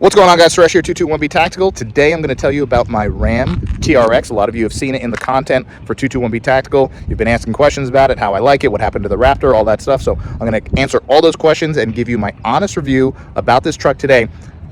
What's going on, guys? Suresh here, 221B Tactical. Today I'm going to tell you about my Ram TRX. A lot of you have seen it in the content for 221B Tactical. You've been asking questions about it, how I like it, what happened to the Raptor, all that stuff. So I'm going to answer all those questions and give you my honest review about this truck today.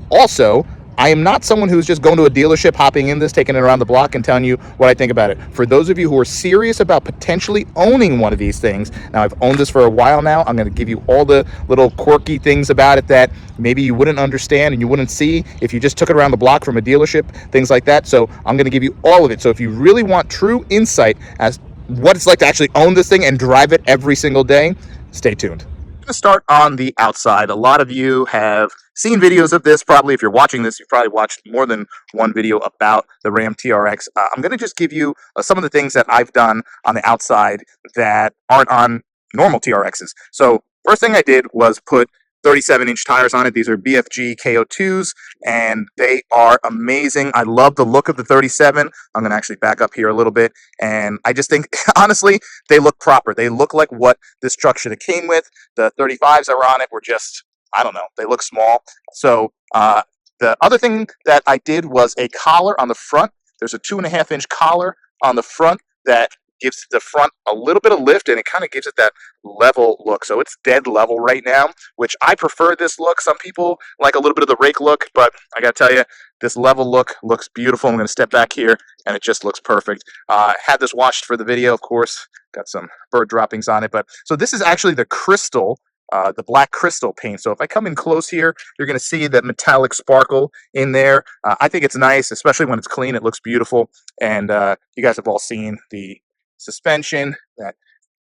Also, I am not someone who's just going to a dealership, hopping in this, taking it around the block, and telling you what I think about it. For those of you who are serious about potentially owning one of these things, now I've owned this for a while now, I'm going to give you all the little quirky things about it that maybe you wouldn't understand and you wouldn't see if you just took it around the block from a dealership, things like that. So I'm going to give you all of it. So if you really want true insight as what it's like to actually own this thing and drive it every single day, stay tuned. To start on the outside, a lot of you have seen videos of this. Probably if you're watching this, you've probably watched more than one video about the Ram TRX. I'm going to just give you some of the things that I've done on the outside that aren't on normal TRXs. So first thing I did was put 37-inch tires on it. These are BFG KO2s, and they are amazing. I love the look of the 37. I'm going to actually back up here a little bit, and I just think, honestly, they look proper. They look like what this truck should have came with. The 35s that were on it were just, I don't know, they look small. So the other thing that I did was a collar on the front. There's a 2.5-inch collar on the front that gives the front a little bit of lift, and it kind of gives it that level look. So it's dead level right now, which I prefer this look. Some people like a little bit of the rake look, but I gotta tell you, this level look looks beautiful. I'm gonna step back here, and it just looks perfect. Had this washed for the video, of course. Got some bird droppings on it, but so this is actually the crystal, the black crystal paint. So if I come in close here, you're going to see that metallic sparkle in there. I think it's nice, especially when it's clean. It looks beautiful. And you guys have all seen the suspension, that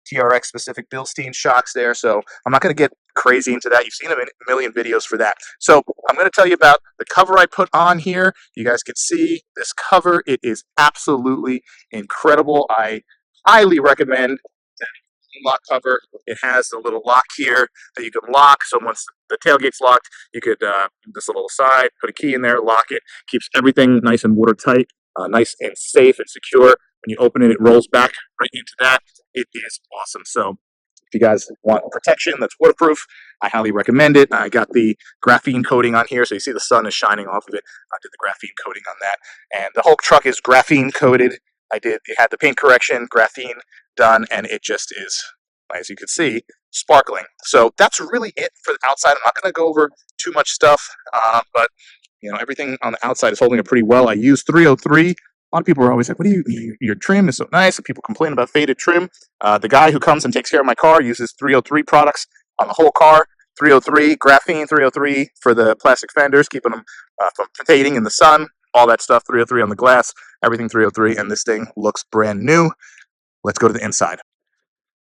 TRX specific Bilstein shocks there. So I'm not going to get crazy into that. You've seen a million videos for that. So I'm going to tell you about the cover I put on here. You guys can see this cover. It is absolutely incredible. I highly recommend lock cover. It has a little lock here that you can lock. So once the tailgate's locked, you could this little side, put a key in there, lock it. Keeps everything nice and watertight, nice and safe and secure. When you open it, it rolls back right into that. It is awesome. So if you guys want protection that's waterproof, I highly recommend it. I got the graphene coating on here, so you see the sun is shining off of it. I did the graphene coating on that, and the whole truck is graphene coated. It had the paint correction, graphene done, and it just is, as you can see, sparkling. So that's really it for the outside. I'm not going to go over too much stuff, but you know, everything on the outside is holding it pretty well. I use 303. A lot of people are always like, "What do your trim is so nice," and people complain about faded trim. The guy who comes and takes care of my car uses 303 products on the whole car. 303 graphene, 303 for the plastic fenders, keeping them from fading in the sun. All that stuff. 303 on the glass. Everything 303, and this thing looks brand new. Let's go to the inside.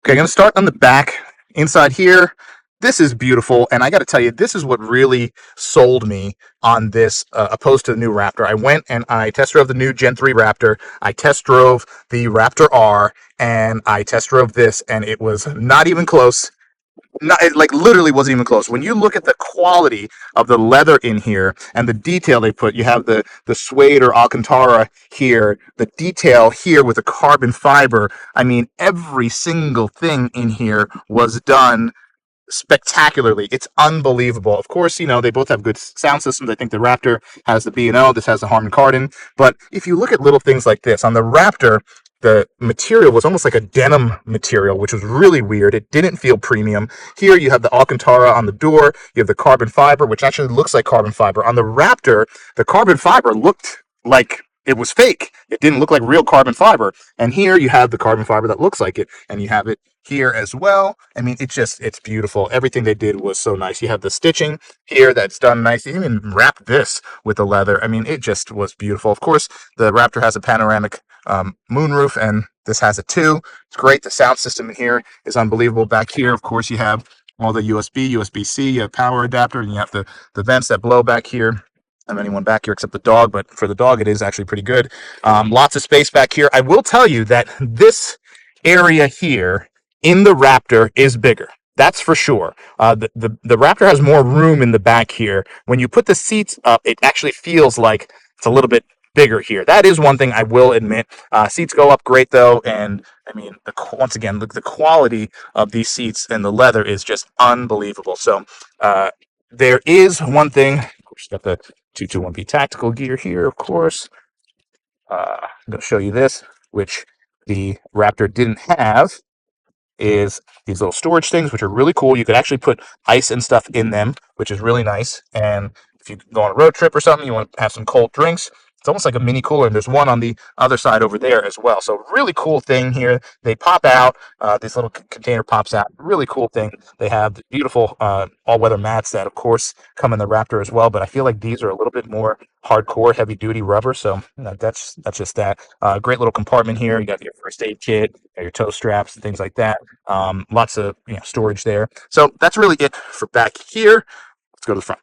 Okay, I'm going to start on the back. Inside here, this is beautiful, and I got to tell you, this is what really sold me on this opposed to the new Raptor. I went and I test drove the new Gen 3 Raptor. I test drove the Raptor R, and I test drove this, and it was not even close. It like literally wasn't even close. When you look at the quality of the leather in here and the detail they put, you have the suede or Alcantara here, the detail here with the carbon fiber. I mean, every single thing in here was done spectacularly. It's unbelievable. Of course, you know, they both have good sound systems. I think the Raptor has the B&O, this has the Harman Kardon. But if you look at little things like this, on the Raptor, the material was almost like a denim material, which was really weird. It didn't feel premium. Here you have the Alcantara on the door. You have the carbon fiber, which actually looks like carbon fiber. On the Raptor, the carbon fiber looked like it was fake. It didn't look like real carbon fiber. And here you have the carbon fiber that looks like it, and you have it here as well. I mean, it's beautiful. Everything they did was so nice. You have the stitching here that's done nice. They even wrapped this with the leather. I mean, it just was beautiful. Of course, the Raptor has a panoramic moonroof, and this has it too. It's great. The sound system in here is unbelievable. Back here, of course, you have all the USB, USB-C, you have power adapter, and you have the vents that blow back here. I don't have anyone back here except the dog, but for the dog, it is actually pretty good. Lots of space back here. I will tell you that this area here in the Raptor is bigger. That's for sure. The Raptor has more room in the back here. When you put the seats up, it actually feels like it's a little bit bigger here. That is one thing I will admit. Seats go up great though, and I mean, once again, look, the quality of these seats and the leather is just unbelievable. So there is one thing. Of course, got the 221B tactical gear here, of course. I'm going to show you this, which the Raptor didn't have, is these little storage things, which are really cool. You could actually put ice and stuff in them, which is really nice. And if you go on a road trip or something, you want to have some cold drinks, it's almost like a mini cooler. And there's one on the other side over there as well. So really cool thing here. They pop out. This little container pops out. Really cool thing. They have the beautiful all-weather mats that, of course, come in the Raptor as well. But I feel like these are a little bit more hardcore, heavy-duty rubber. So that's just that. Great little compartment here. You got your first aid kit, your toe straps, and things like that. Lots of storage there. So that's really it for back here. Let's go to the front.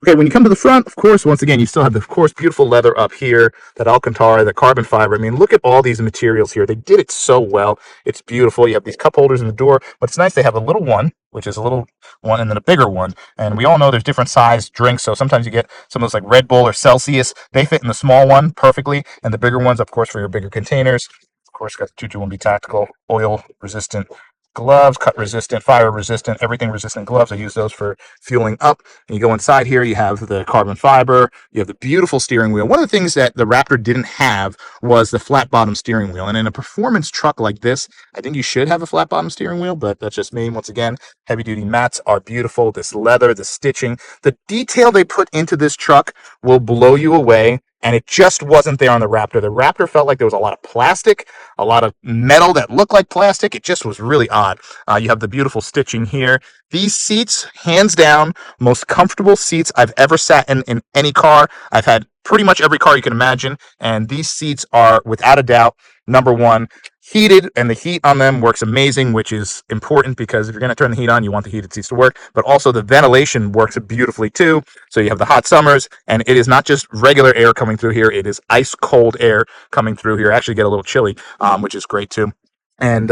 Okay, when you come to the front, of course, once again, you still have the, of course, beautiful leather up here, that Alcantara, the carbon fiber. I mean, look at all these materials here. They did it so well. It's beautiful. You have these cup holders in the door, but it's nice they have a little one, which is a little one, and then a bigger one. And we all know there's different size drinks, so sometimes you get some of those like Red Bull or Celsius. They fit in the small one perfectly, and the bigger ones, of course, for your bigger containers. Of course, got the 221B Tactical, oil resistant gloves, cut resistant, fire resistant, everything resistant gloves. I use those for fueling up. And you go inside here, you have the carbon fiber, you have the beautiful steering wheel. One of the things that the Raptor didn't have was the flat bottom steering wheel. And in a performance truck like this, I think you should have a flat bottom steering wheel, but that's just me. Once again, heavy duty mats are beautiful. This leather, the stitching, the detail they put into this truck will blow you away. And it just wasn't there on the Raptor. The Raptor felt like there was a lot of plastic, a lot of metal that looked like plastic. It just was really odd. You have the beautiful stitching here. These seats, hands down, most comfortable seats I've ever sat in any car. I've had pretty much every car you can imagine, and these seats are, without a doubt, number one, heated, and the heat on them works amazing, which is important because if you're going to turn the heat on, you want the heated seats to work, but also the ventilation works beautifully too. So you have the hot summers, and it is not just regular air coming through here, it is ice cold air coming through here. I actually get a little chilly, which is great too. And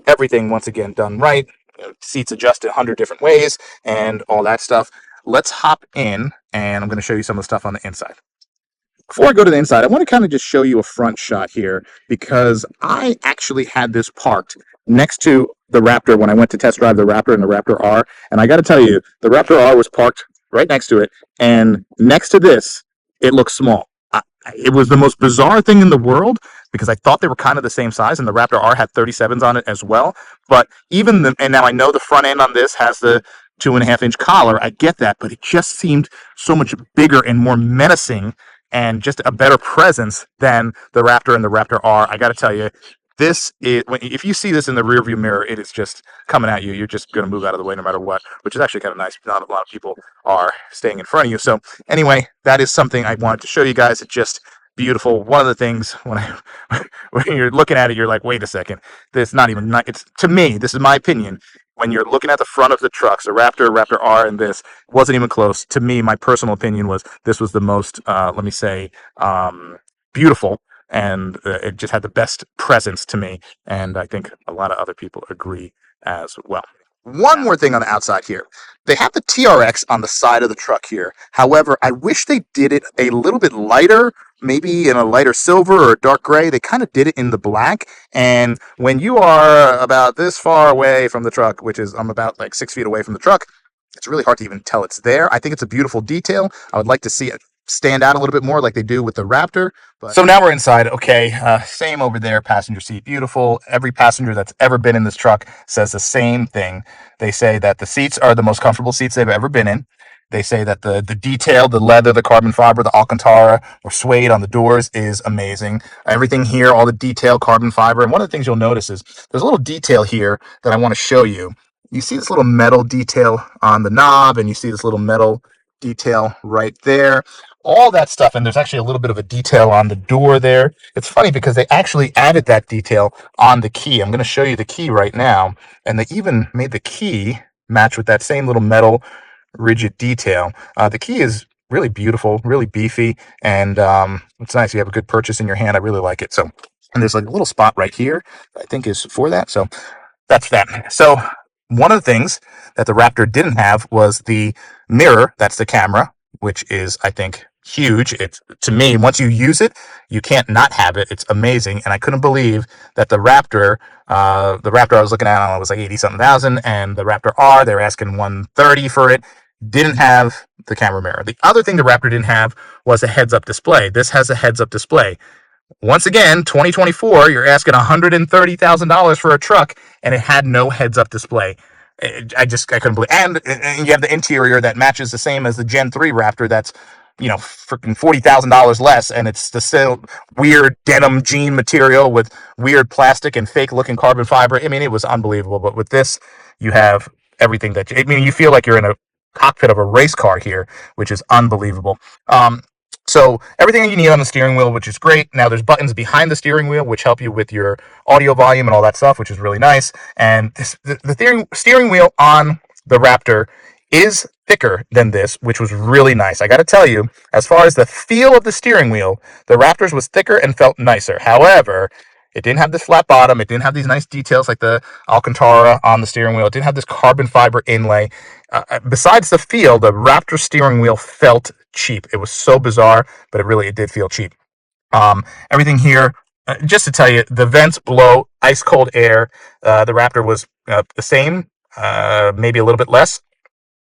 everything, once again, done right. Seats adjusted 100 different ways and all that stuff. Let's hop in, and I'm going to show you some of the stuff on the inside. Before I go to the inside, I want to kind of just show you a front shot here because I actually had this parked next to the Raptor when I went to test drive the Raptor and the Raptor R. And I got to tell you, the Raptor R was parked right next to it. And next to this, it looks small. It was the most bizarre thing in the world because I thought they were kind of the same size, and the Raptor R had 37s on it as well. But and now I know the front end on this has the 2.5-inch collar. I get that, but it just seemed so much bigger and more menacing and just a better presence than the Raptor and the Raptor R. I got to tell you, this is, if you see this in the rearview mirror, it is just coming at you. You're just going to move out of the way no matter what, which is actually kind of nice. Not a lot of people are staying in front of you. So anyway, that is something I wanted to show you guys. It's just beautiful. One of the things when you're looking at it, you're like, wait a second, this not even. It's, to me, this is my opinion. When you're looking at the front of the trucks, the Raptor, Raptor R, and this wasn't even close. To me, my personal opinion was this was the most, let me say, beautiful, and it just had the best presence to me. And I think a lot of other people agree as well. One more thing on the outside here. They have the TRX on the side of the truck here. However, I wish they did it a little bit lighter, maybe in a lighter silver or dark gray. They kind of did it in the black. And when you are about this far away from the truck, which is I'm about like 6 feet away from the truck, it's really hard to even tell it's there. I think it's a beautiful detail. I would like to see it stand out a little bit more like they do with the Raptor. So now we're inside. Okay, same over there, passenger seat, beautiful. Every passenger that's ever been in this truck says the same thing. They say that the seats are the most comfortable seats they've ever been in. They say that the detail, the leather, the carbon fiber, the Alcantara or suede on the doors is amazing. Everything here, all the detail, carbon fiber. And one of the things you'll notice is there's a little detail here that I want to show you. You see this little metal detail on the knob, and you see this little metal detail right there. All that stuff, and there's actually a little bit of a detail on the door there. It's funny because they actually added that detail on the key. I'm going to show you the key right now, and they even made the key match with that same little metal rigid detail. The key is really beautiful, really beefy, and it's nice. You have a good purchase in your hand. I really like it. So, and there's like a little spot right here I think is for that. So that's that. So one of the things that the Raptor didn't have was the mirror. That's the camera, which is, I think, huge. It's, to me, once you use it, you can't not have it. It's amazing. And I couldn't believe that the Raptor I was looking at, it was like 80 something thousand, and the Raptor R, they're asking 130 for it. didn't have the camera mirror. The other thing the Raptor didn't have was a heads-up display. This has a heads-up display. Once again, 2024, you're asking $130,000 for a truck, and it had no heads-up display. I couldn't believe. And you have the interior that matches the same as the Gen 3 Raptor. That's freaking $40,000 less, and it's the same weird denim jean material with weird plastic and fake-looking carbon fiber. I mean, it was unbelievable. But with this, you have everything you feel like you're in a cockpit of a race car here, which is unbelievable. So everything you need on the steering wheel, which is great. Now there's buttons behind the steering wheel, which help you with your audio volume and all that stuff, which is really nice. And the steering wheel on the Raptor is thicker than this, which was really nice. I got to tell you, as far as the feel of the steering wheel, the Raptor's was thicker and felt nicer. However, it didn't have this flat bottom. It didn't have these nice details like the Alcantara on the steering wheel. It didn't have this carbon fiber inlay. Besides the feel, the Raptor steering wheel felt cheap. It was so bizarre, but it did feel cheap. Everything here, just to tell you, the vents blow ice cold air. The Raptor was the same, maybe a little bit less.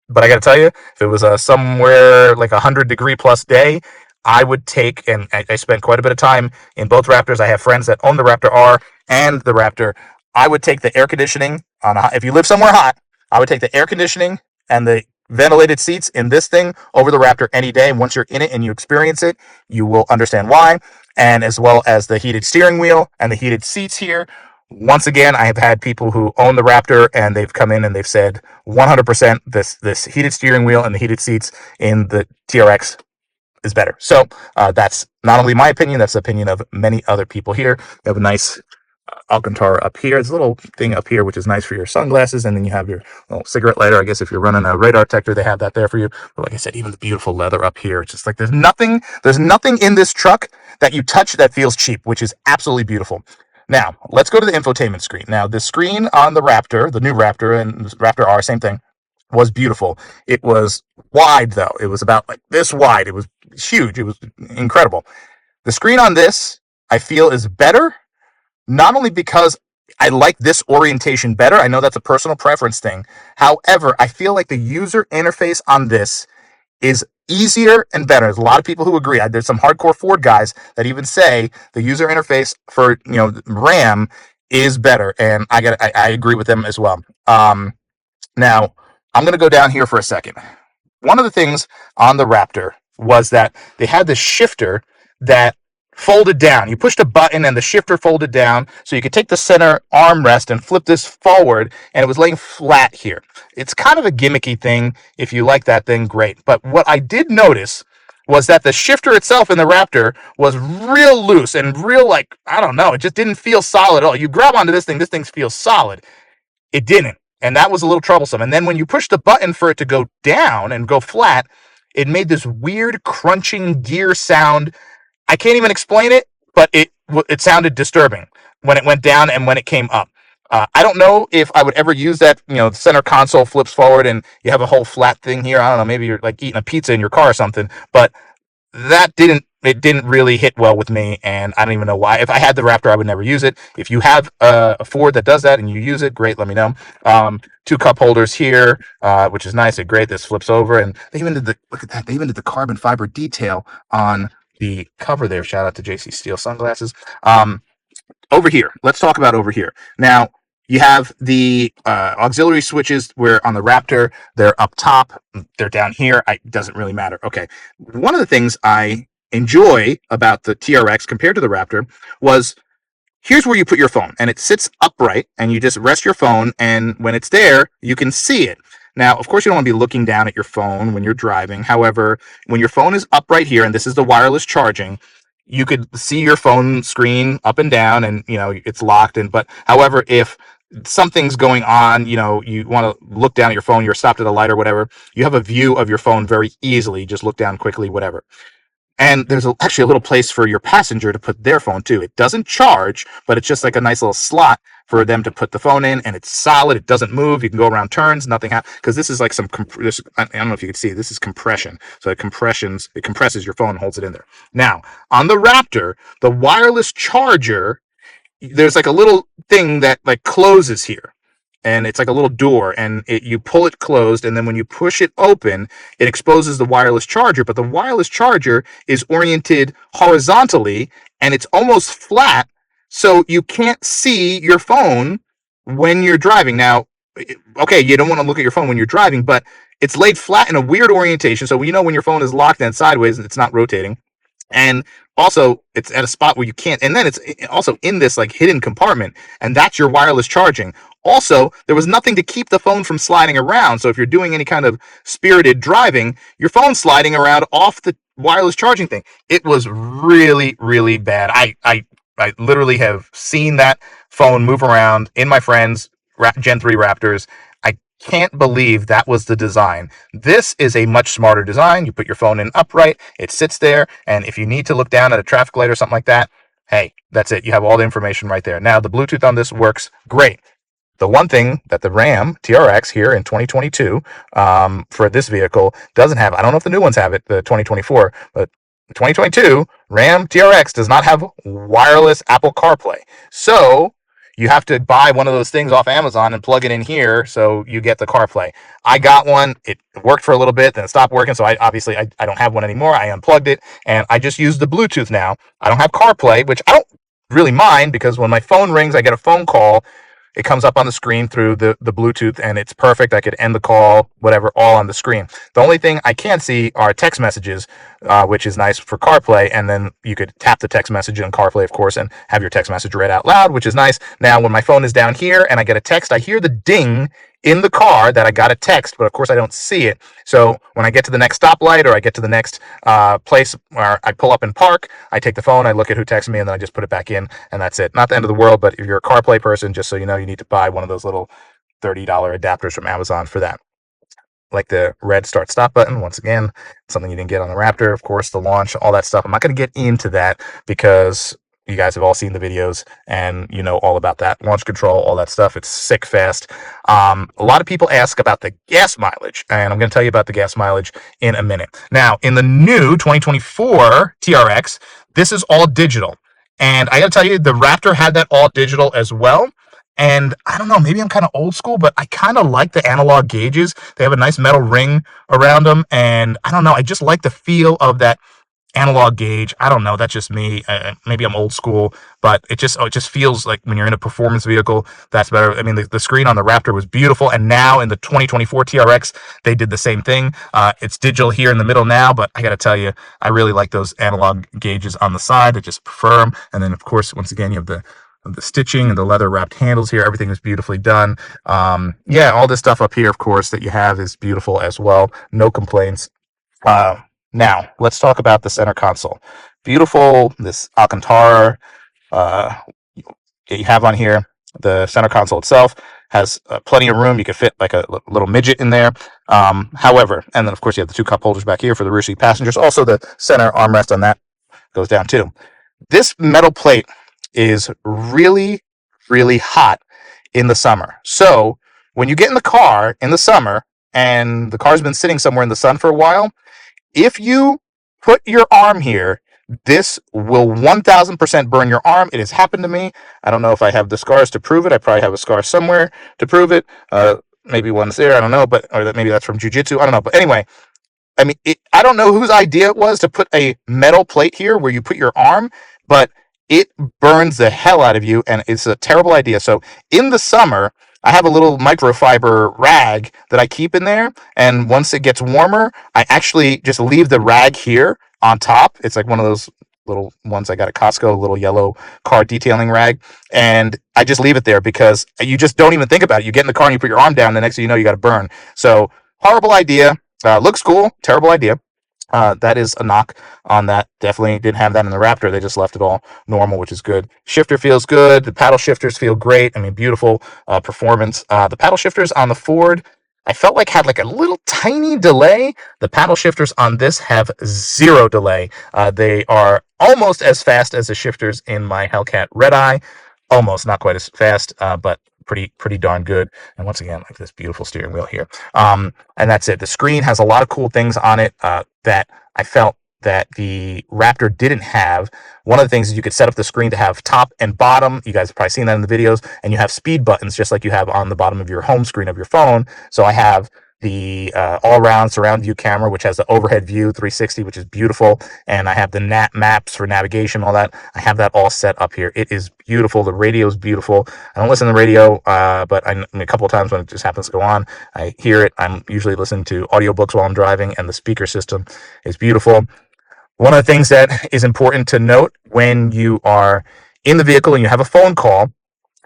But I got to tell you, if it was somewhere like 100-degree plus day, I would take, and I spent quite a bit of time in both Raptors. I have friends that own the Raptor R and the Raptor. I would take the air conditioning if you live somewhere hot, I would take the air conditioning and the ventilated seats in this thing over the Raptor any day. Once you're in it and you experience it, you will understand why. And as well as the heated steering wheel and the heated seats here. Once again, I have had people who own the Raptor and they've come in and they've said 100% this heated steering wheel and the heated seats in the TRX is better. So that's not only my opinion, that's the opinion of many other people here. You have a nice Alcantara up here. There's a little thing up here which is nice for your sunglasses, and then you have your little cigarette lighter. I guess if you're running a radar detector, they have that there for you. But like I said, even the beautiful leather up here, it's just like there's nothing in this truck that you touch that feels cheap, which is absolutely beautiful. Now, let's go to the infotainment screen. Now, the screen on the Raptor, the new Raptor and Raptor R, same thing, was beautiful. It was wide, though. It was about like this wide. It was huge. It was incredible. The screen on this, I feel, is better, not only because I like this orientation better. I know that's a personal preference thing. However, I feel like the user interface on this is easier and better. There's a lot of people who agree. There's some hardcore Ford guys that even say the user interface for Ram is better, and I agree with them as well. Now I'm going to go down here for a second. One of the things on the Raptor was that they had this shifter that folded down. You pushed a button and the shifter folded down, so you could take the center armrest and flip this forward, and it was laying flat here. It's kind of a gimmicky thing. If you like that thing, great. But what I did notice was that the shifter itself in the Raptor was real loose and real, like, I don't know, it just didn't feel solid at all. You grab onto this thing feels solid. It didn't. And that was a little troublesome. And then when you push the button for it to go down and go flat, it made this weird crunching gear sound. I can't even explain it, but it sounded disturbing when it went down and when it came up. I don't know if I would ever use that. The center console flips forward and you have a whole flat thing here. I don't know. Maybe you're like eating a pizza in your car or something. But it didn't really hit well with me, and I don't even know why. If I had the Raptor, I would never use it. If you have a Ford that does that and you use it, great, let me know. 2 cup holders here, which is nice and great. This flips over, and they even did look at that. They even did the carbon fiber detail on the cover there. Shout out to JC Steele sunglasses. Over here, let's talk about over here. Now, you have the auxiliary switches where on the Raptor, they're up top, they're down here. It doesn't really matter. Okay. One of the things I enjoy about the TRX compared to the Raptor was here's where you put your phone, and it sits upright, and you just rest your phone, and when it's there, you can see it. Now, of course, you don't want to be looking down at your phone when you're driving. However, when your phone is upright here, and this is the wireless charging, you could see your phone screen up and down, and it's locked. But however, if something's going on, you want to look down at your phone, you're stopped at a light or whatever, you have a view of your phone very easily. Just look down quickly, whatever. And there's actually a little place for your passenger to put their phone too. It doesn't charge, but it's just like a nice little slot for them to put the phone in, and it's solid. It doesn't move. You can go around turns. Nothing happens because this is like I don't know if you can see. This is compression. So it compresses your phone and holds it in there. Now on the Raptor, the wireless charger, there's like a little thing that like closes here. and it's like a little door, and you pull it closed, and then when you push it open, it exposes the wireless charger. But the wireless charger is oriented horizontally, and it's almost flat, so you can't see your phone when you're driving. Now, okay, you don't want to look at your phone when you're driving, but it's laid flat in a weird orientation, so when your phone is locked and sideways, it's not rotating. And also, it's at a spot where you can't, and then it's also in this like hidden compartment, and that's your wireless charging. Also, there was nothing to keep the phone from sliding around, so if you're doing any kind of spirited driving, your phone's sliding around off the wireless charging thing. It was really, really bad. I literally have seen that phone move around in my friends' Gen 3 Raptors. I can't believe that was the design. This is a much smarter design. You put your phone in upright, it sits there, and if you need to look down at a traffic light or something like that, hey, that's it. You have all the information right there. Now, the Bluetooth on this works great. The one thing that the Ram TRX here in 2022 for this vehicle doesn't have, I don't know if the new ones have it, the 2024, but 2022 Ram TRX does not have wireless Apple CarPlay. So you have to buy one of those things off Amazon and plug it in here so you get the CarPlay. I got one. It worked for a little bit, then it stopped working. So I don't have one anymore. I unplugged it and I just use the Bluetooth now. I don't have CarPlay, which I don't really mind because when my phone rings, I get a phone call. It comes up on the screen through the Bluetooth, and it's perfect. I could end the call, whatever, all on the screen. The only thing I can't see are text messages, which is nice for CarPlay, and then you could tap the text message in CarPlay, of course, and have your text message read out loud, which is nice. Now, when my phone is down here and I get a text, I hear the ding in the car that I got a text, but of course I don't see it. So when I get to the next stoplight or I get to the next place where I pull up and park, I take the phone, I look at who texted me, and then I just put it back in, and that's it. Not the end of the world, but if you're a CarPlay person, just so you know, you need to buy one of those little $30 adapters from Amazon for that. Like the red start stop button, once again, something you didn't get on the Raptor, of course, the launch, all that stuff. I'm not going to get into that because you guys have all seen the videos and you know all about that. Launch control, all that stuff. It's sick fast. A lot of people ask about the gas mileage, and I'm going to tell you about the gas mileage in a minute. Now, in the new 2024 TRX, this is all digital. And I got to tell you, the Raptor had that all digital as well. And I don't know, maybe I'm kind of old school, but I kind of like the analog gauges. They have a nice metal ring around them. And I don't know, I just like the feel of that analog gauge. I don't know. That's just me. Maybe I'm old school, but it just feels like when you're in a performance vehicle, that's better. I mean, the screen on the Raptor was beautiful, and now in the 2024 TRX, they did the same thing. It's digital here in the middle now, but I got to tell you, I really like those analog gauges on the side. I just prefer them. And then, of course, once again, you have the stitching and the leather wrapped handles here. Everything is beautifully done. Yeah, all this stuff up here, of course, that you have is beautiful as well. No complaints. Now, let's talk about the center console. Beautiful, this Alcantara you have on here. The center console itself has plenty of room. You could fit like a little midget in there. However, and then of course you have the two cup holders back here for the rear seat passengers. Also, the center armrest on that goes down too. This metal plate is really, really hot in the summer. So when you get in the car in the summer and the car's been sitting somewhere in the sun for a while, if you put your arm here, this will 1000% burn your arm. It has happened to me. I don't know if I have the scars to prove it. I probably have a scar somewhere to prove it. Maybe one's there. I don't know, but or maybe that's from jiu-jitsu. I don't know. But anyway, I mean, I don't know whose idea it was to put a metal plate here where you put your arm, but it burns the hell out of you, and it's a terrible idea. So in the summer, I have a little microfiber rag that I keep in there, and once it gets warmer, I actually just leave the rag here on top. It's like one of those little ones I got at Costco, a little yellow car detailing rag, and I just leave it there because you just don't even think about it. You get in the car and you put your arm down, and the next thing you know, you got to burn. So horrible idea. Looks cool. Terrible idea. That is a knock on that. Definitely didn't have that in the Raptor. They just left it all normal, which is good. Shifter feels good. The paddle shifters feel great. I mean, beautiful performance. The paddle shifters on the Ford, I felt like had like a little tiny delay. The paddle shifters on this have zero delay. They are almost as fast as the shifters in my Hellcat Red Eye. Almost, not quite as fast, but pretty darn good. And once again, like this beautiful steering wheel here. And that's it. The screen has a lot of cool things on it that I felt that the Raptor didn't have. One of the things is you could set up the screen to have top and bottom. You guys have probably seen that in the videos. And you have speed buttons just like you have on the bottom of your home screen of your phone. So I have the all-around surround view camera, which has the overhead view 360, which is beautiful, and I have the maps for navigation, all that. I have that all set up here. It is beautiful. The radio is beautiful. I don't listen to the radio, but I mean, a couple of times when it just happens to go on, I hear it. I'm usually listening to audiobooks while I'm driving, and the speaker system is beautiful. One of the things that is important to note when you are in the vehicle and you have a phone call,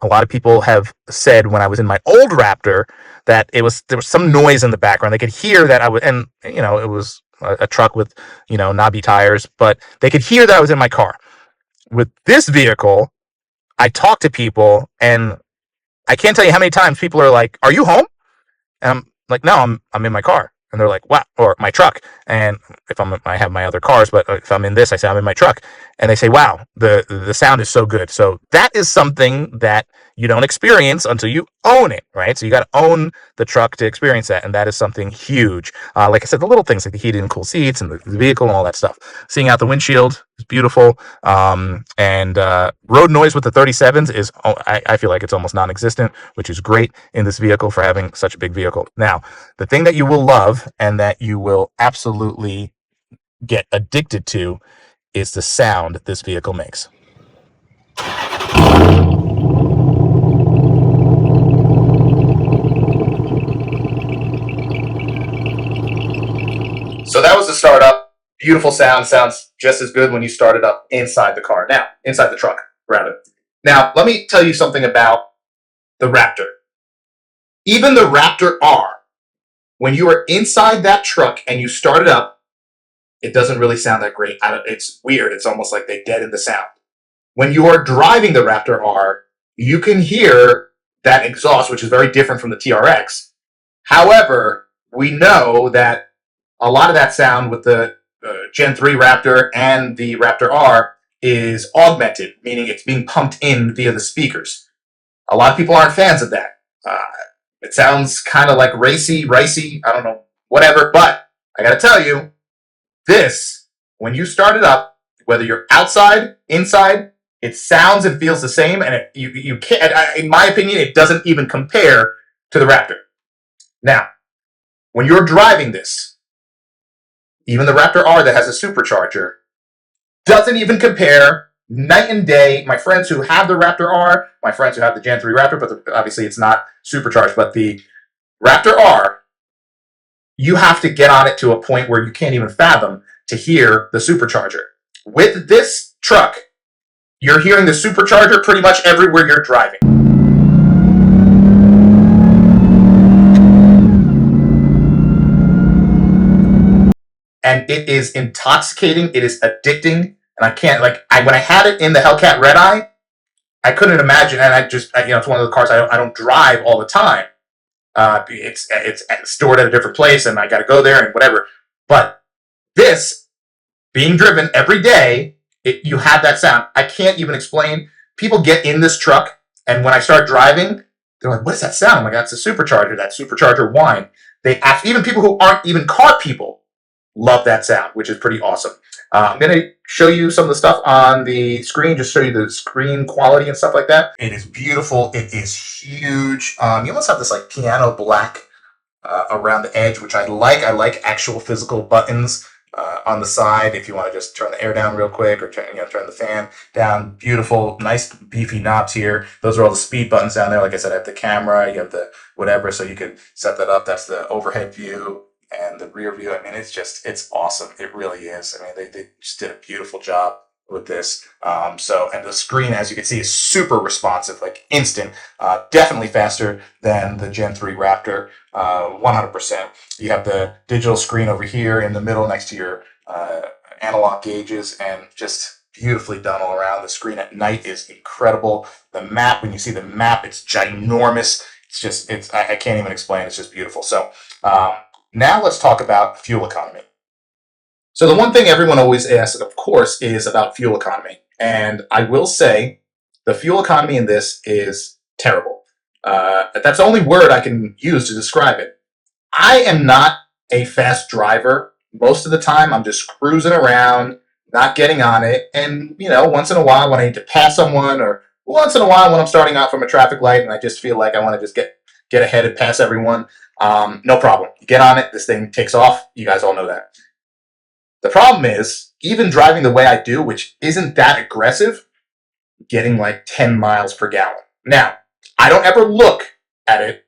a lot of people have said when I was in my old Raptor that there was some noise in the background. They could hear that I was, and it was a truck with knobby tires, but they could hear that I was in my car. With this vehicle, I talk to people, and I can't tell you how many times people are like, "Are you home?" And I'm like, "No, I'm in my car." And they're like, "Wow," or my truck. And if I have my other cars, but if I'm in this, I say I'm in my truck. And they say, "Wow, the sound is so good." So that is something that you don't experience until you own it, right? So you got to own the truck to experience that, and that is something huge. Like I said, the little things like the heated and cool seats and the vehicle and all that stuff. Seeing out the windshield is beautiful. And road noise with the 37s is, I feel like it's almost non-existent, which is great in this vehicle for having such a big vehicle. Now, the thing that you will love and that you will absolutely get addicted to is the sound this vehicle makes. So that was the startup. Beautiful sound. Sounds just as good when you start it up inside the car. Now, inside the truck, rather. Now, let me tell you something about the Raptor. Even the Raptor R, when you are inside that truck and you start it up, it doesn't really sound that great. It's weird. It's almost like they deadened the sound. When you are driving the Raptor R, you can hear that exhaust, which is very different from the TRX. However, we know that a lot of that sound with the Gen 3 Raptor and the Raptor R is augmented, meaning it's being pumped in via the speakers. A lot of people aren't fans of that. It sounds kind of like ricey, I don't know, whatever, but I gotta tell you, this, when you start it up, whether you're outside, inside, it sounds and feels the same, and you can't, in my opinion, it doesn't even compare to the Raptor. Now, when you're driving this, even the Raptor R that has a supercharger doesn't even compare, night and day. My friends who have the Raptor R, my friends who have the Gen 3 Raptor, but obviously it's not supercharged, but the Raptor R, you have to get on it to a point where you can't even fathom to hear the supercharger. With this truck, you're hearing the supercharger pretty much everywhere you're driving. And it is intoxicating. It is addicting. And I can't, when I had it in the Hellcat Red Eye, I couldn't imagine. And it's one of the cars I don't drive all the time. It's stored at a different place, and I got to go there and whatever. But this, being driven every day, you have that sound. I can't even explain. People get in this truck, and when I start driving, they're like, "What is that sound?" I'm like, "That's a supercharger. That supercharger whine." Even people who aren't even car people love that sound, which is pretty awesome. I'm going to show you some of the stuff on the screen, just show you the screen quality and stuff like that. It is beautiful. It is huge. You almost have this like piano black around the edge, which I like. I like actual physical buttons on the side if you want to just turn the air down real quick or turn the fan down. Beautiful, nice beefy knobs here. Those are all the speed buttons down there. Like I said, I have the camera, you have the whatever, so you can set that up. That's the overhead view. And the rear view, I mean, it's awesome. It really is. I mean, they just did a beautiful job with this. And the screen, as you can see, is super responsive, like instant. Definitely faster than the Gen 3 Raptor, 100%. You have the digital screen over here in the middle next to your analog gauges, and just beautifully done all around. The screen at night is incredible. The map, when you see the map, it's ginormous. I can't even explain. It's just beautiful. So, now let's talk about fuel economy. So the one thing everyone always asks, of course, is about fuel economy. And I will say the fuel economy in this is terrible. That's the only word I can use to describe it. I am not a fast driver. Most of the time, I'm just cruising around, not getting on it. And, once in a while when I need to pass someone, or once in a while when I'm starting out from a traffic light and I just feel like I want to just get ahead and pass everyone, no problem. You get on it, this thing takes off. You guys all know that. The problem is, even driving the way I do, which isn't that aggressive, getting like 10 miles per gallon. Now, I don't ever look at it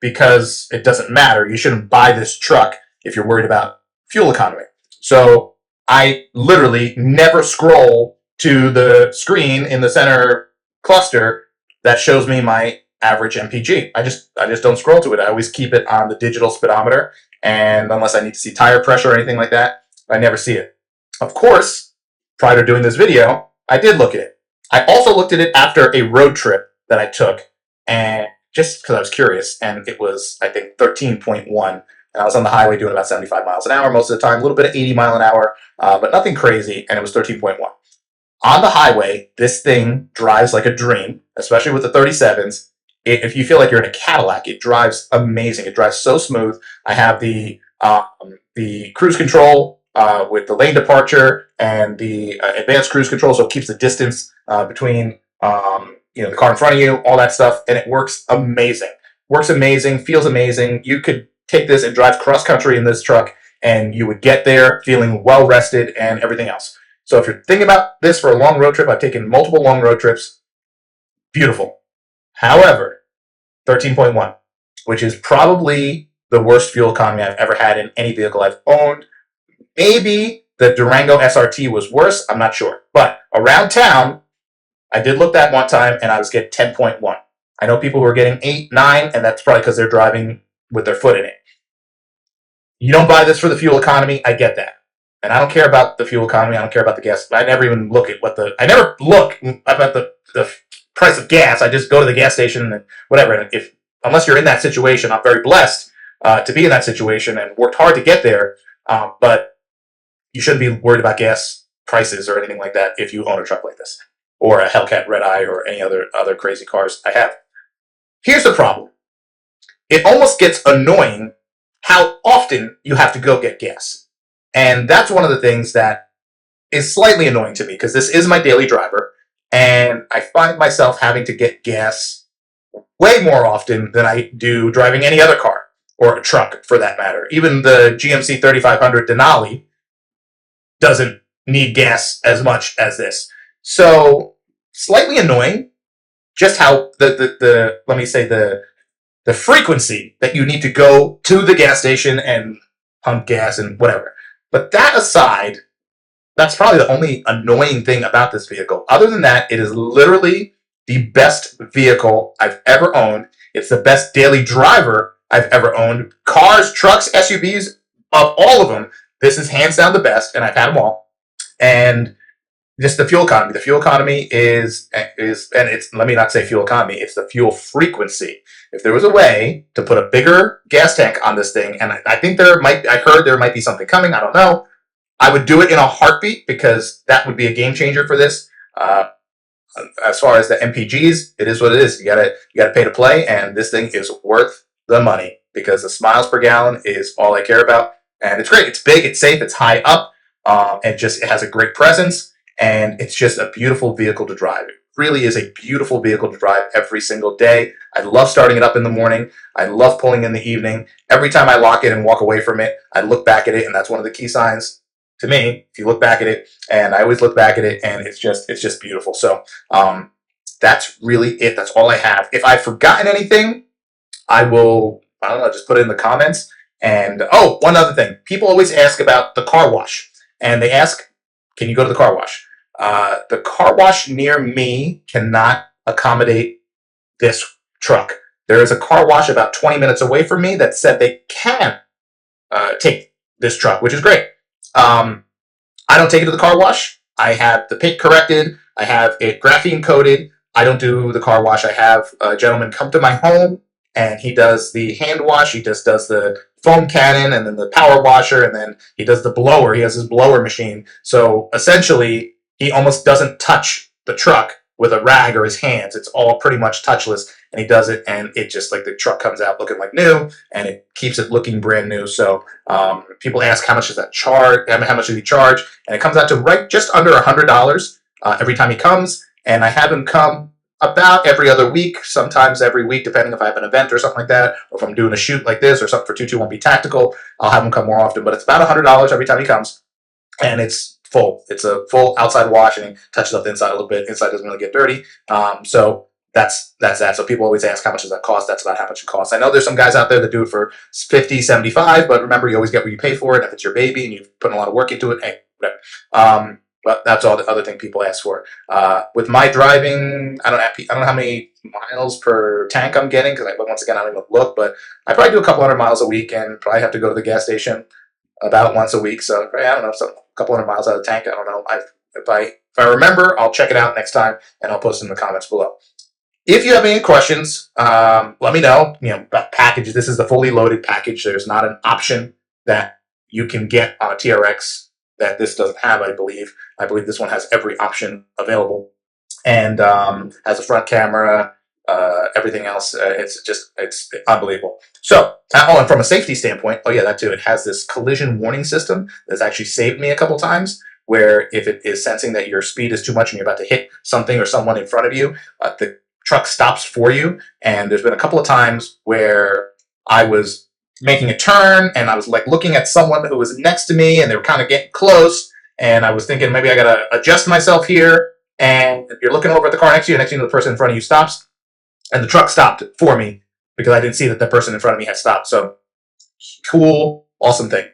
because it doesn't matter. You shouldn't buy this truck if you're worried about fuel economy. So I literally never scroll to the screen in the center cluster that shows me my average MPG. I just don't scroll to it. I always keep it on the digital speedometer, and unless I need to see tire pressure or anything like that, I never see it. Of course, prior to doing this video, I did look at it. I also looked at it after a road trip that I took, and just because I was curious, and it was, I think, 13.1, and I was on the highway doing about 75 miles an hour most of the time, a little bit of 80 mile an hour, but nothing crazy, and it was 13.1. On the highway, this thing drives like a dream, especially with the 37s. If you feel like you're in a Cadillac, it drives amazing. It drives so smooth. I have the cruise control with the lane departure and the advanced cruise control, so it keeps the distance between the car in front of you, all that stuff, and it works amazing. Works amazing, feels amazing. You could take this and drive cross country in this truck, and you would get there feeling well rested and everything else. So if you're thinking about this for a long road trip, I've taken multiple long road trips. Beautiful. However, 13.1, which is probably the worst fuel economy I've ever had in any vehicle I've owned. Maybe the Durango SRT was worse. I'm not sure. But around town, I did look that one time, and I was getting 10.1. I know people who are getting 8, 9, and that's probably because they're driving with their foot in it. You don't buy this for the fuel economy. I get that. And I don't care about the fuel economy. I don't care about the gas. I never even look at I never look about the price of gas. I just go to the gas station and whatever. And unless you're in that situation, I'm very blessed to be in that situation and worked hard to get there. But you shouldn't be worried about gas prices or anything like that if you own a truck like this, or a Hellcat Red Eye, or any other crazy cars I have. Here's the problem. It almost gets annoying how often you have to go get gas. And that's one of the things that is slightly annoying to me, because this is my daily driver, and I find myself having to get gas way more often than I do driving any other car, or a truck for that matter. Even the GMC 3500 Denali doesn't need gas as much as this. So slightly annoying just how the frequency that you need to go to the gas station and pump gas and whatever. But that aside, that's probably the only annoying thing about this vehicle. Other than that, it is literally the best vehicle I've ever owned. It's the best daily driver I've ever owned. Cars, trucks, SUVs, of all of them, this is hands down the best, and I've had them all. And just the fuel economy. The fuel economy is, and it's, let me not say fuel economy, it's the fuel frequency. If there was a way to put a bigger gas tank on this thing, and I think I heard there might be something coming, I don't know, I would do it in a heartbeat, because that would be a game changer for this. As far as the MPGs, it is what it is. You gotta pay to play, and this thing is worth the money, because the miles per gallon is all I care about. And it's great. It's big, it's safe, it's high up, and it has a great presence. And it's just a beautiful vehicle to drive. It really is a beautiful vehicle to drive every single day. I love starting it up in the morning. I love pulling in the evening. Every time I lock it and walk away from it, I look back at it, and that's one of the key signs to me. If you look back at it, and I always look back at it, and it's just beautiful. So that's really it. That's all I have. If I've forgotten anything, I don't know, just put it in the comments. And one other thing. People always ask about the car wash, and they ask, can you go to the car wash? The car wash near me cannot accommodate this truck. There is a car wash about 20 minutes away from me that said they can take this truck, which is great. I don't take it to the car wash. I have the paint corrected. I have it graphene coated. I don't do the car wash. I have a gentleman come to my home, and he does the hand wash. He just does the foam cannon, and then the power washer, and then he does the blower. He has his blower machine. So essentially, he almost doesn't touch the truck with a rag or his hands. It's all pretty much touchless, and he does it, and it just like the truck comes out looking like new, and it keeps it looking brand new. So people ask how much does that charge? How much does he charge? And it comes out to right just under $100 every time he comes. And I have him come about every other week, sometimes every week, depending if I have an event or something like that, or if I'm doing a shoot like this or something for 221B Tactical, I'll have him come more often. But it's about $100 every time he comes, and it's full. It's a full outside wash, and he touches up the inside a little bit. Inside doesn't really get dirty. So that's that. So people always ask how much does that cost. That's about how much it costs. I know there's some guys out there that do it for 50, 75, but remember, you always get what you pay for it. If it's your baby and you've put a lot of work into it, hey, whatever. But that's all the other thing people ask for. With my driving, I don't know how many miles per tank I'm getting, because once again, I don't even look, but I probably do a couple hundred miles a week, and probably have to go to the gas station about once a week. So I don't know, so a couple hundred miles out of the tank. I don't know. If I remember, I'll check it out next time, and I'll post it in the comments below. If you have any questions, let me know. About packages. This is the fully loaded package. There's not an option that you can get on a TRX that this doesn't have, I believe. I believe this one has every option available, and has a front camera, everything else. It's unbelievable. So, and from a safety standpoint, oh yeah, that too. It has this collision warning system that's actually saved me a couple times, where if it is sensing that your speed is too much and you're about to hit something or someone in front of you, the truck stops for you. And there's been a couple of times where I was making a turn, and I was like looking at someone who was next to me, and they were kind of getting close, and I was thinking maybe I gotta adjust myself here. And you're looking over at the car next to you, next thing the person in front of you stops, and the truck stopped for me because I didn't see that the person in front of me had stopped. So cool, awesome thing.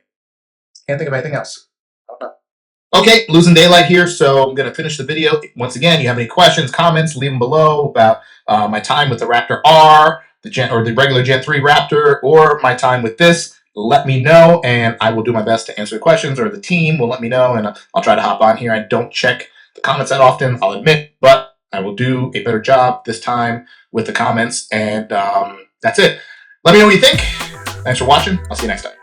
Can't think of anything else. I don't know. Okay, losing daylight here, so I'm gonna finish the video. Once again, you have any questions, comments, leave them below about my time with the Raptor R, the regular Gen 3 Raptor, or my time with this. Let me know, and I will do my best to answer the questions, or the team will let me know, and I'll try to hop on here. I don't check the comments that often, I'll admit, but I will do a better job this time with the comments, and that's it. Let me know what you think. Thanks for watching. I'll see you next time.